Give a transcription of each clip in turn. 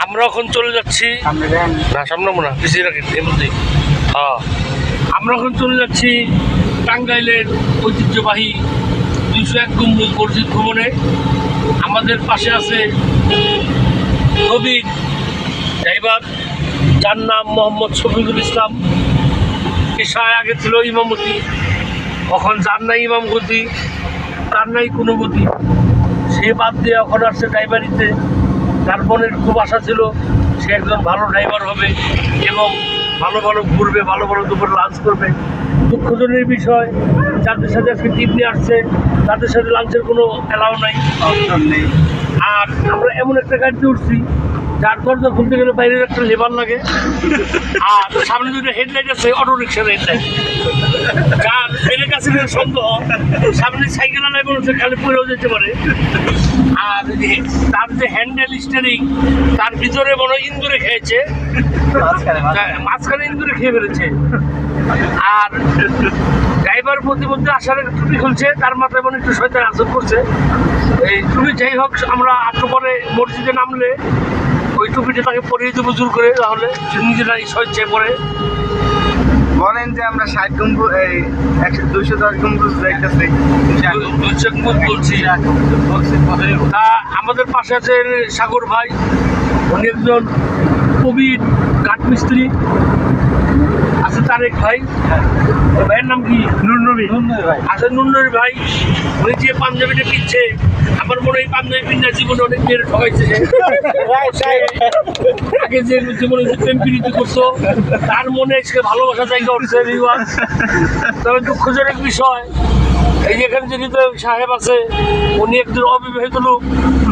আমরা এখন চলে যাচ্ছি না সামনে না পিছিয়ে রাখি এমনি। হ্যাঁ, আমরা এখন চলে যাচ্ছি টাঙ্গাইলের ঐতিহ্যবাহী 201 গম্বুজ মসজিদ ভ্রমণে। আমাদের পাশে আছে নবীন ড্রাইভার, যার নাম মোহাম্মদ শফিকুল ইসলাম। পেশায় আগে ছিল ইমামতি, এখন যার নাই ইমাম গতি, তার নাই কোনো গতি, সে বাদ দিয়ে এখন আসছে ড্রাইভারিতে। তার মনের খুব আশা ছিল সে একজন ভালো ড্রাইভার হবে এবং ভালো ভালো ঘুরবে, ভালো ভালো দুপুরে লাঞ্চ করবে। দুঃখজনের বিষয়, যাদের সাথে আজকে টিপ নিয়ে আসছে তাদের সাথে লাঞ্চের কোনো অ্যালাউ নাই, অপশন নেই। আর আমরা এমন একটা গাড়িতে উঠছি যার দরজা খুলতে গেলে বাইরের একটা লেবার লাগে, আর সামনে দুটো হেডলাইট আছে, অটো রিক্সার হেডলাইট। যার এর কাছে সন্দেহ সামনে সাইকেল আলাই বলছে খালি পড়েও যেতে পারে। আর তার যে হ্যান্ডেল স্টিয়ারিং, তার ভিতরে মনে হয় ইন্দুরে খেয়েছে, মাঝখানে ইন্দুরে খেয়ে ফেলেছে। আর ড্রাইভার মধ্যে আসার টুপি খুলছে, তার মাথায় মনে একটু শয়তান আসর করছে। এই টুপি যাই হোক, আমরা একটু পরে মসজিদে নামলে ওই টুপিটা তাকে পরিয়ে দেবো জোর করে, তাহলে নিজেরাই স্বেচ্ছায় পরে। বলেন যে আমরা 60 গম্বুজ, এই 210 গম্বুজ দেখতেছি, 200 গম্বুজ বলছি। তা আমাদের পাশে আছে সাগর ভাই, উনি একজন প্রবীণ কাঠমিস্ত্রি। আছে তারেক ভাই, ওর ভাইয়ের নাম কি? নুরনবী ভাই। আছে নুরনবী ভাই, উনি যে পাঞ্জাবিটা পিনছে, আমার মনে হয় পাঞ্জাবি পিন্না জীবনে অনেক মেয়ের ঠকাইছে। আগে যে জীবনে প্রেম প্রীতি করছো তার মনে সে ভালোবাসা জায়গা উঠছে। তবে দুঃখজনক বিষয়, এই যে এখানে যে হৃদয় সাহেব আছে, উনি একজন অবিবাহিত লোক,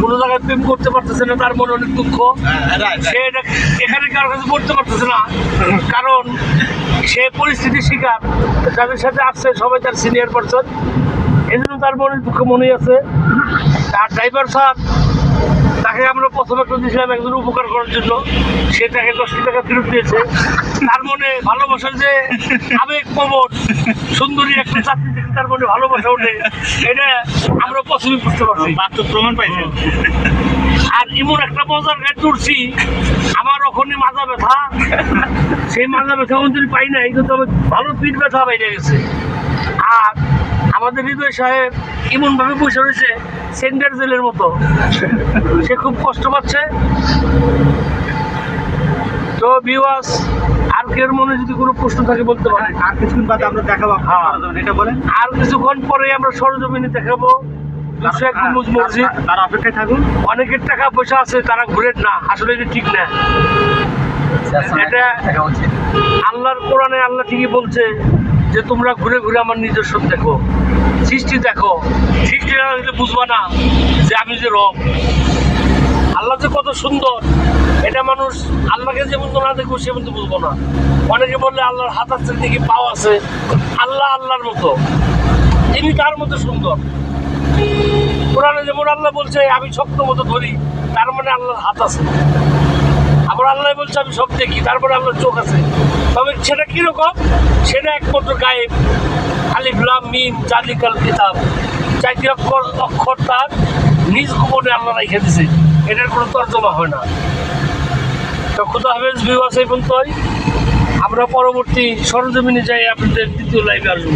কোনো জায়গায় প্রেম করতে পারতেছে না, তার মনে অনেক দুঃখ। সে এটা এখানে কারোর কাছে করতে পারতেছে না, কারণ সে পরিস্থিতির শিকার। যাদের সাথে আসছে সবাই তার সিনিয়র পারসন, এই জন্য তার মনে দুঃখ মনেই আছে। আর ড্রাইভার স্যার, তাকে আমরা প্রথমে একটা দিয়েছিলাম একজন উপকার করার জন্য, সে তাকে 10 টাকা ফেরত দিয়েছে। তার মনে ভালোবাসার যে আবেগ প্রবণ সুন্দরী একটা চাকরি থেকে তার মনে ভালোবাসা ওঠে, এটা আমরা প্রথমে বুঝতে পারছি, বাস্তব প্রমাণ পাইছেন। আর এমন একটা মজার গাড়ি তুলছি, আমার ওখানে মাজা ব্যথা, সেই মাজা ব্যথা যদি পাই নাই, কিন্তু তবে ভালো পিঠ ব্যথা বাইরে গেছে। আর আমাদের হৃদয় সাহেব এমনভাবে বসে রয়েছে সেন্টার জেলের মতো, সে খুব কষ্ট পাচ্ছে। তো ভিউয়ার্স, আর কেউ মনে যদি কোনো প্রশ্ন থাকে বলতে পারে। আর কিছুক্ষণ বাদে আমরা দেখাবো, এটা বলেন। আর কিছুক্ষণ পরে আমরা সরজমিনে দেখাবো 201 গম্বুজ মসজিদ। তার অপেক্ষায় থাকুন। অনেকের টাকা পয়সা আছে, তারা ঘুরেন না, আসলে এটা ঠিক না। এটা আল্লাহর কোরআনে আল্লাহ ঠিকই বলছে যে তোমরা ঘুরে ঘুরে আমার নিজস্ব দেখো, সৃষ্টি দেখো। সৃষ্টি না দেখলে বুঝবা না যে আমি যে রব, আল্লাহ যে কত সুন্দর। এটা মানুষ আল্লাহকে যে বন্ধু না দেখবো সে বন্ধু বুঝবো না। অনেকে বললে আল্লাহর হাত আছে, দেখি পাও আছে। আল্লাহ আল্লাহর মতো, তিনি তার মতো সুন্দর। কোরআনে যেমন আল্লাহ বলছে আমি শক্ত মতো ধরি, তার মানে আল্লাহর হাত আছে। আবার আল্লাহ বলছে আমি সব দেখি, তারপরে আল্লাহর চোখ আছে। তবে সেটা কিরকম, সেটা একমাত্র গায়েব। আলিফ লাম মিম জালিকাল কিতাব, 4টি অক্ষর তার নিজ গোপনে আল্লাহ রেখে দিয়েছে, এটার কোনো তর্জমা হয় না। তো খুদা হাফেজ ভিউয়ার্স, এই পর্যন্তই। আমরা পরবর্তী সরজমিনে যাই আপনাদের দ্বিতীয় লাইভে আসবো।